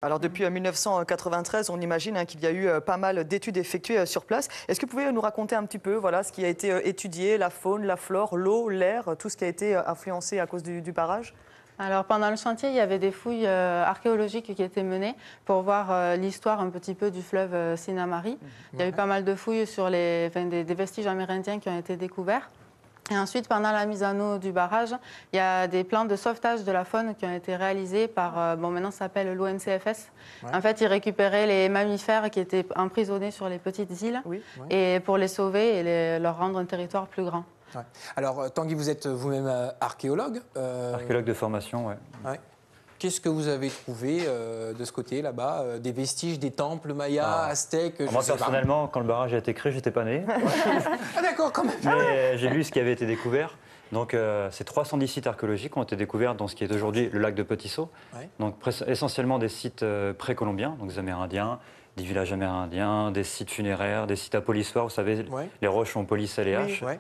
Alors depuis 1993, on imagine qu'il y a eu pas mal d'études effectuées sur place. Est-ce que vous pouvez nous raconter un petit peu voilà, ce qui a été étudié, la faune, la flore, l'eau, l'air, tout ce qui a été influencé à cause du barrage? Alors pendant le chantier, il y avait des fouilles archéologiques qui étaient menées pour voir l'histoire un petit peu du fleuve Sinnamary. Il y a eu pas mal de fouilles sur des vestiges amérindiens qui ont été découverts. Et ensuite, pendant la mise en eau du barrage, il y a des plans de sauvetage de la faune qui ont été réalisés par, maintenant ça s'appelle l'ONCFS. Ouais. En fait, ils récupéraient les mammifères qui étaient emprisonnés sur les petites îles et pour les sauver et leur rendre un territoire plus grand. Ouais. Alors, Tanguy, vous êtes vous-même archéologue Archéologue de formation, oui. Ouais. Qu'est-ce que vous avez trouvé de ce côté, là-bas? Des vestiges, des temples mayas, aztèques? Moi, personnellement, quand le barrage a été créé, j'étais pas né. Ah d'accord, quand même. Mais j'ai lu ce qui avait été découvert. Donc, c'est 310 sites archéologiques qui ont été découverts dans ce qui est aujourd'hui le lac de Petit-Saut. Ouais. Donc, essentiellement des sites précolombiens, donc des Amérindiens, des villages amérindiens, des sites funéraires, des sites à polissoirs. Vous savez, les roches ont police et les haches. Oui.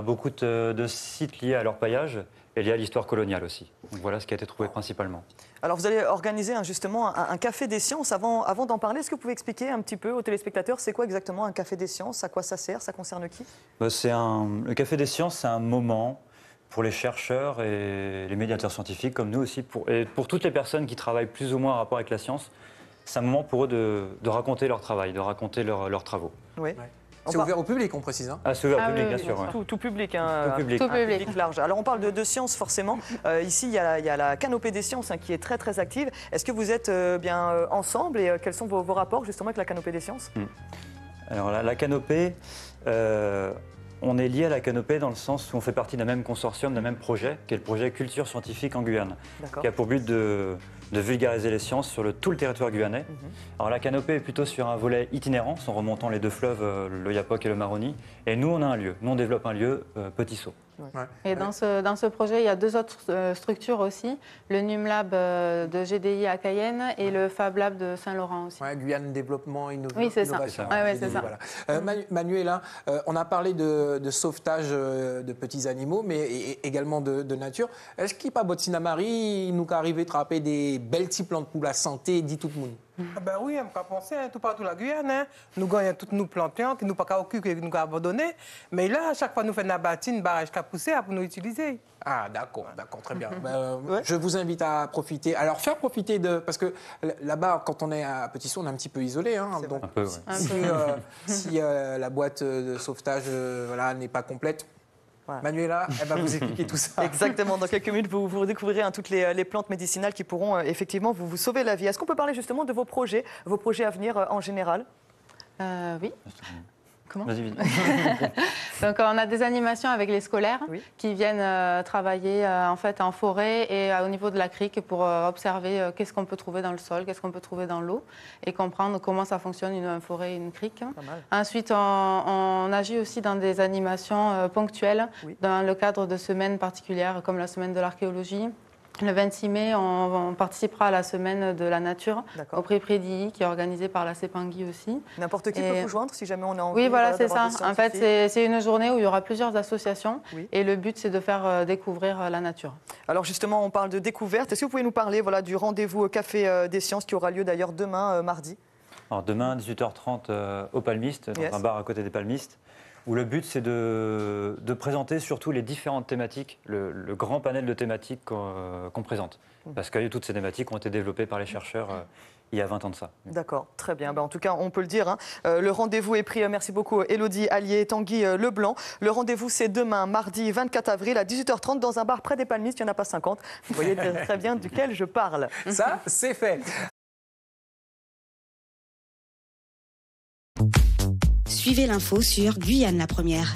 Beaucoup de sites liés à leur paillage et liés à l'histoire coloniale aussi. Donc voilà ce qui a été trouvé principalement. Alors vous allez organiser justement un café des sciences. Avant d'en parler, est-ce que vous pouvez expliquer un petit peu aux téléspectateurs c'est quoi exactement un café des sciences? À quoi ça sert? Ça concerne qui? Le café des sciences, c'est un moment pour les chercheurs et les médiateurs scientifiques comme nous aussi, et pour toutes les personnes qui travaillent plus ou moins en rapport avec la science. C'est un moment pour eux de raconter leur travail, de raconter leurs travaux. Oui. Ouais. C'est ouvert au public, on précise. Hein. Ah, c'est ouvert au public, bien sûr. Ouais. Tout public, tout public large. Alors, on parle de sciences, forcément. Ici, il y a la canopée des sciences qui est très, très active. Est-ce que vous êtes bien ensemble et quels sont vos rapports, justement, avec la canopée des sciences? Alors, la canopée, on est lié à la canopée dans le sens où on fait partie d'un même consortium, d'un même projet, qui est le projet Culture Scientifique en Guyane, qui a pour but de vulgariser les sciences sur tout le territoire guyanais. Alors la canopée est plutôt sur un volet itinérant, en remontant les deux fleuves, le Yapok et le Maroni. Et nous, on a un lieu. Nous, on développe un lieu, Petit-Saut. Ouais. Et dans ce projet, il y a deux autres structures aussi, le NUMLab de GDI à Cayenne et le Fab Lab de Saint-Laurent aussi. Ouais, Guyane Développement Innovation. Oui, c'est ça. Ouais, c'est ça. Voilà. Manuela, on a parlé de sauvetage de petits animaux, mais également de nature. Est-ce qu'il n'y a pas Sinnamary, nous arrive de attraper des belles petits plantes pour la santé, dit tout le monde? Ah ben oui, on peut penser tout partout la Guyane. Hein. Nous gagnons toutes nos plantes qui nous pas occuper, qui nous abandonner. Mais là, à chaque fois, nous faisons une bâtine, une barrage qui a poussé pour nous utiliser. Ah d'accord, très bien. Je vous invite à profiter. Alors faire profiter parce que là-bas, quand on est à Petit-Saut, on est un petit peu isolé. Hein, donc un peu, ouais. si la boîte de sauvetage n'est pas complète. Voilà. Manuela, elle va vous expliquer tout ça. Exactement. Dans quelques minutes, vous découvrirez toutes les plantes médicinales qui pourront effectivement vous sauver la vie. Est-ce qu'on peut parler justement de vos projets à venir en général? Oui. Comment? Vas-y, vite. Donc on a des animations avec les scolaires qui viennent travailler en fait en forêt et au niveau de la crique pour observer qu'est-ce qu'on peut trouver dans le sol, qu'est-ce qu'on peut trouver dans l'eau et comprendre comment ça fonctionne une forêt et une crique. Ensuite on agit aussi dans des animations ponctuelles dans le cadre de semaines particulières comme la semaine de l'archéologie. Le 26 mai, on participera à la semaine de la nature au prix Prédilly, qui est organisée par la CEPANGUI aussi. N'importe qui peut vous joindre si jamais on a envie. Oui, voilà, c'est ça. En fait, c'est une journée où il y aura plusieurs associations et le but, c'est de faire découvrir la nature. Alors justement, on parle de découverte. Est-ce que vous pouvez nous parler du rendez-vous au Café des Sciences qui aura lieu d'ailleurs demain, mardi? Alors demain, 18h30 au Palmiste, dans un bar à côté des Palmistes, où le but, c'est de présenter surtout les différentes thématiques, le grand panel de thématiques qu'on présente. Parce que toutes ces thématiques ont été développées par les chercheurs il y a 20 ans de ça. D'accord, très bien. En tout cas, on peut le dire. Le rendez-vous est pris. Merci beaucoup, Élodie Allier, Tanguy Leblanc. Le rendez-vous, c'est demain, mardi 24 avril, à 18h30, dans un bar près des Palmistes. Il n'y en a pas 50. Vous voyez très bien duquel je parle. Ça, c'est fait. Suivez l'info sur Guyane la Première.